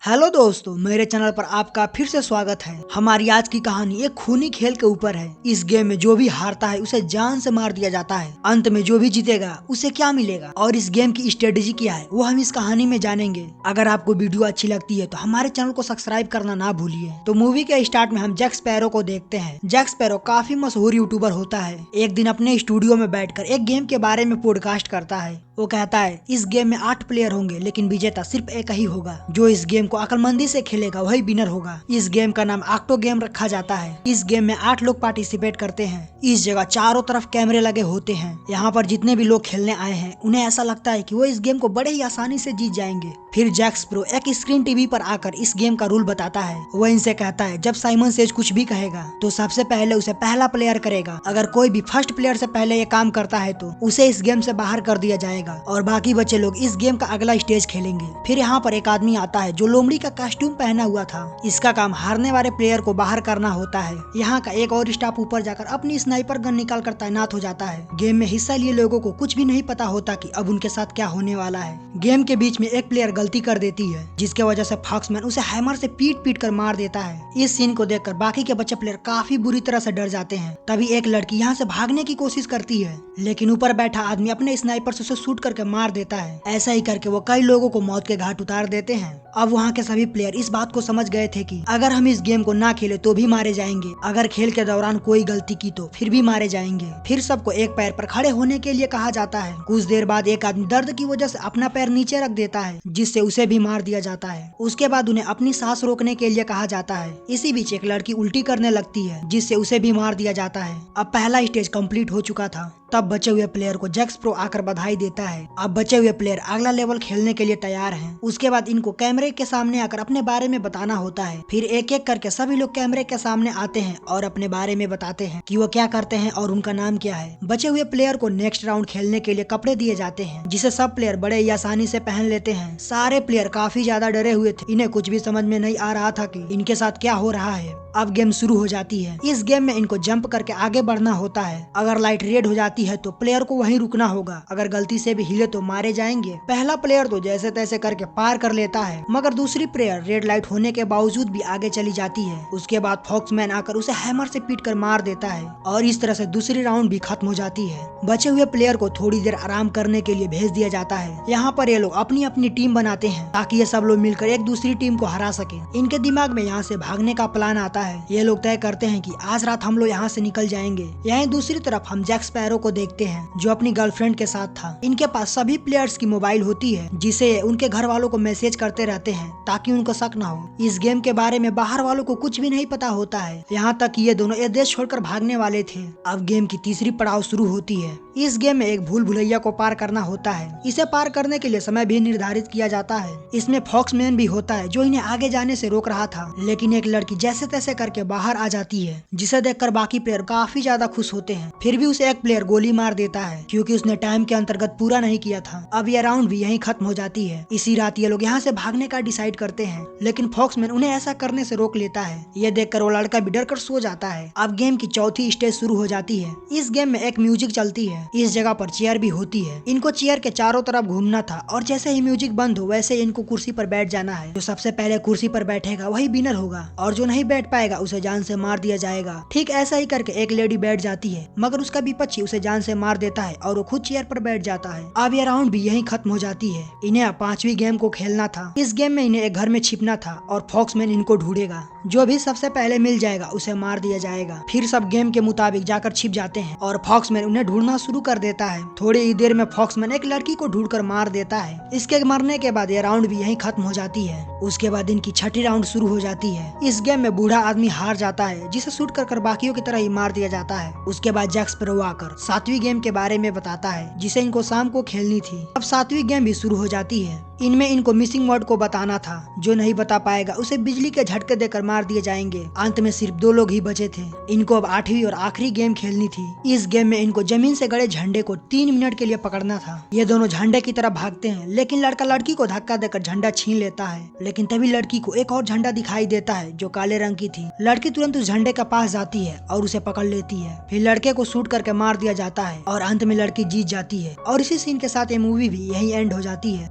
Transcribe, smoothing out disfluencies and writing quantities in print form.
Hello दोस्तों, मेरे channel पर आपका फिर से स्वागत है। हमारी आज की कहानी एक खूनी खेल के ऊपर है। इस गेम में जो भी हारता है उसे जान से मार दिया जाता है। अंत में जो भी जीतेगा उसे क्या मिलेगा और इस गेम की स्ट्रेटेजी क्या है वो हम इस कहानी में जानेंगे। अगर आपको वीडियो अच्छी लगती है तो हमारे चैनल को सब्सक्राइब करना ना भूलिए। तो मूवी के स्टार्ट में हम जैक स्पैरो को देखते हैं। जैक स्पैरो काफी मशहूर यूट्यूबर होता है। एक दिन अपने स्टूडियो में बैठकर एक गेम के बारे में पॉडकास्ट करता है। वो कहता है इस गेम में 8 प्लेयर होंगे लेकिन विजेता सिर्फ एक ही होगा। जो इस गेम को अक्लमंदी से खेलेगा वही विनर होगा। इस गेम का नाम ऑक्टो गेम रखा जाता है। इस गेम में 8 लोग पार्टिसिपेट करते हैं। इस जगह चारों तरफ कैमरे लगे होते हैं। यहाँ पर जितने भी लोग खेलने आए हैं उन्हें ऐसा लगता है कि वो इस गेम को बड़े ही आसानी से जीत जाएंगे। फिर जैक स्पैरो एक स्क्रीन टीवी पर आकर इस गेम का रूल बताता है। वो इनसे कहता है जब साइमन सेज कुछ भी कहेगा तो सबसे पहले उसे पहला प्लेयर करेगा। अगर कोई भी फर्स्ट प्लेयर से पहले ये काम करता है तो उसे इस गेम से बाहर कर दिया जाएगा और बाकी बच्चे लोग इस गेम का अगला स्टेज खेलेंगे। फिर यहाँ पर एक आदमी आता है जो लोमड़ी का कॉस्ट्यूम पहना हुआ था। इसका काम हारने वाले प्लेयर को बाहर करना होता है। यहाँ का एक और स्टाफ ऊपर जाकर अपनी स्नाइपर गन निकाल कर तैनात हो जाता है। गेम में हिस्सा लिए लोगों को कुछ भी नहीं पता होता कि अब उनके साथ क्या होने वाला है। गेम के बीच में एक प्लेयर गलती कर देती है जिसके वजह से फॉक्समैन उसे हैमर से पीट पीट कर मार देता है। इस सीन को देखकर बाकी के बच्चे प्लेयर काफी बुरी तरह से डर जाते हैं। तभी एक लड़की यहाँ से भागने की कोशिश करती है लेकिन ऊपर बैठा आदमी अपने स्नाइपर से उसे शूट करके मार देता है। ऐसा ही करके वो कई लोगों को मौत के घाट उतार देते हैं। अब वहाँ के सभी प्लेयर इस बात को समझ गए थे कि अगर हम इस गेम को ना खेले तो भी मारे जाएंगे। अगर खेल के दौरान कोई गलती की तो फिर भी मारे जाएंगे। फिर सबको एक पैर पर खड़े होने के लिए कहा जाता है। कुछ देर बाद एक आदमी दर्द की वजह से अपना पैर नीचे रख देता है जिससे उसे भी मार दिया जाता है। उसके बाद उन्हें अपनी सांस रोकने के लिए कहा जाता है। इसी बीच एक लड़की उल्टी करने लगती है जिससे उसे भी मार दिया जाता है। अब पहला स्टेज कंप्लीट हो चुका था। तब बचे हुए प्लेयर को जैक स्पैरो आकर बधाई देता है। अब बचे हुए प्लेयर अगला लेवल खेलने के लिए तैयार हैं। उसके बाद इनको कैमरे के सामने आकर अपने बारे में बताना होता है। फिर एक एक करके सभी लोग कैमरे के सामने आते हैं और अपने बारे में बताते हैं कि वो क्या करते हैं और उनका नाम क्या है। बचे हुए प्लेयर को नेक्स्ट राउंड खेलने के लिए कपड़े दिए जाते हैं जिसे सब प्लेयर बड़े ही आसानी से पहन लेते हैं। सारे प्लेयर काफी ज्यादा डरे हुए थे। इन्हें कुछ भी समझ में नहीं आ रहा था कि इनके साथ क्या हो रहा है। अब गेम शुरू हो जाती है। इस गेम में इनको जंप करके आगे बढ़ना होता है। अगर लाइट रेड हो जाती है तो प्लेयर को वहीं रुकना होगा। अगर गलती से भी हिले तो मारे जाएंगे। पहला प्लेयर तो जैसे तैसे करके पार कर लेता है मगर दूसरी प्लेयर रेड लाइट होने के बावजूद भी आगे चली जाती है। उसके बाद फॉक्समैन आकर उसे हैमर से पीट कर मार देता है और इस तरह से दूसरी राउंड भी खत्म हो जाती है। बचे हुए प्लेयर को थोड़ी देर आराम करने के लिए भेज दिया जाता है। यहाँ पर ये लोग अपनी अपनी टीम बनाते हैं ताकि ये सब लोग मिलकर एक दूसरी टीम को हरा सके। इनके दिमाग में यहाँ से भागने का प्लान आता है। ये लोग तय करते हैं कि आज रात हम लोग यहाँ से निकल जाएंगे। यहीं दूसरी तरफ हम जैक स्पैरो को देखते हैं जो अपनी गर्लफ्रेंड के साथ था। इनके पास सभी प्लेयर्स की मोबाइल होती है जिसे उनके घर वालों को मैसेज करते रहते हैं ताकि उनको शक न हो। इस गेम के बारे में बाहर वालों को कुछ भी नहीं पता होता है। यहाँ तक कि ये दोनों ये देश छोड़कर भागने वाले थे। अब गेम की तीसरी पड़ाव शुरू होती है। इस गेम में एक भूल भुलैया को पार करना होता है। इसे पार करने के लिए समय भी निर्धारित किया जाता है। इसमें फॉक्समैन भी होता है जो इन्हें आगे जाने से रोक रहा था लेकिन एक लड़की जैसे तैसे करके बाहर आ जाती है जिसे देखकर बाकी प्लेयर काफी ज्यादा खुश होते हैं। फिर भी उसे एक प्लेयर गोली मार देता है क्योंकि उसने टाइम के अंतर्गत पूरा नहीं किया था। अब यह राउंड भी यहीं खत्म हो जाती है। इसी रात ये लोग यहाँ से भागने का डिसाइड करते हैं लेकिन फॉक्समैन उन्हें ऐसा करने से रोक लेता है। ये देखकर वो लड़का भी डर कर सो जाता है। अब गेम की चौथी स्टेज शुरू हो जाती है। इस गेम में एक म्यूजिक चलती है। इस जगह पर चेयर भी होती है। इनको चेयर के चारों तरफ घूमना था और जैसे ही म्यूजिक बंद हो वैसे इनको कुर्सी पर बैठ जाना है। जो सबसे पहले कुर्सी पर बैठेगा वही विनर होगा और जो नहीं बैठ पाएगा उसे जान से मार दिया जाएगा। ठीक ऐसा ही करके एक लेडी बैठ जाती है मगर उसका विपक्षी उसे जान से मार देता है और वो खुद चेयर पर बैठ जाता है। अब यह राउंड भी यहीं खत्म हो जाती है। इन्हें अब 5वीं गेम को खेलना था। इस गेम में इन्हें एक घर में छिपना था और फॉक्समैन इनको ढूंढेगा। जो भी सबसे पहले मिल जाएगा उसे मार दिया जाएगा। फिर सब गेम के मुताबिक जाकर छिप जाते हैं और फॉक्समैन उन्हें ढूंढना शुरू कर देता है। थोड़ी ही देर में फॉक्समैन एक लड़की को ढूंढकर मार देता है। इसके मरने के बाद यह राउंड भी यहीं खत्म हो जाती है। उसके बाद इनकी छठी राउंड शुरू हो जाती है। इस गेम में बूढ़ा आदमी हार जाता है जिसे शूट कर बाकियों की तरह ही मार दिया जाता है। उसके बाद जैक स्पैरो आकर 7वीं गेम के बारे में बताता है जिसे इनको शाम को खेलनी थी। अब 7वीं गेम भी शुरू हो जाती है। इनमें इनको मिसिंग वर्ड को बताना था। जो नहीं बता पाएगा उसे बिजली के झटके देकर मार दिए जाएंगे। अंत में सिर्फ 2 लोग ही बचे थे। इनको अब 8वीं और आखिरी गेम खेलनी थी। इस गेम में इनको जमीन से गड़े झंडे को 3 मिनट के लिए पकड़ना था। ये दोनों झंडे की तरफ भागते हैं लेकिन लड़का लड़की को धक्का देकर झंडा छीन लेता है। लेकिन तभी लड़की को एक और झंडा दिखाई देता है जो काले रंग की थी। लड़की तुरंत उस झंडे के पास जाती है और उसे पकड़ लेती है। फिर लड़के को शूट करके मार दिया जाता है और अंत में लड़की जीत जाती है। और इसी सीन के साथ ये मूवी भी यही एंड हो जाती है।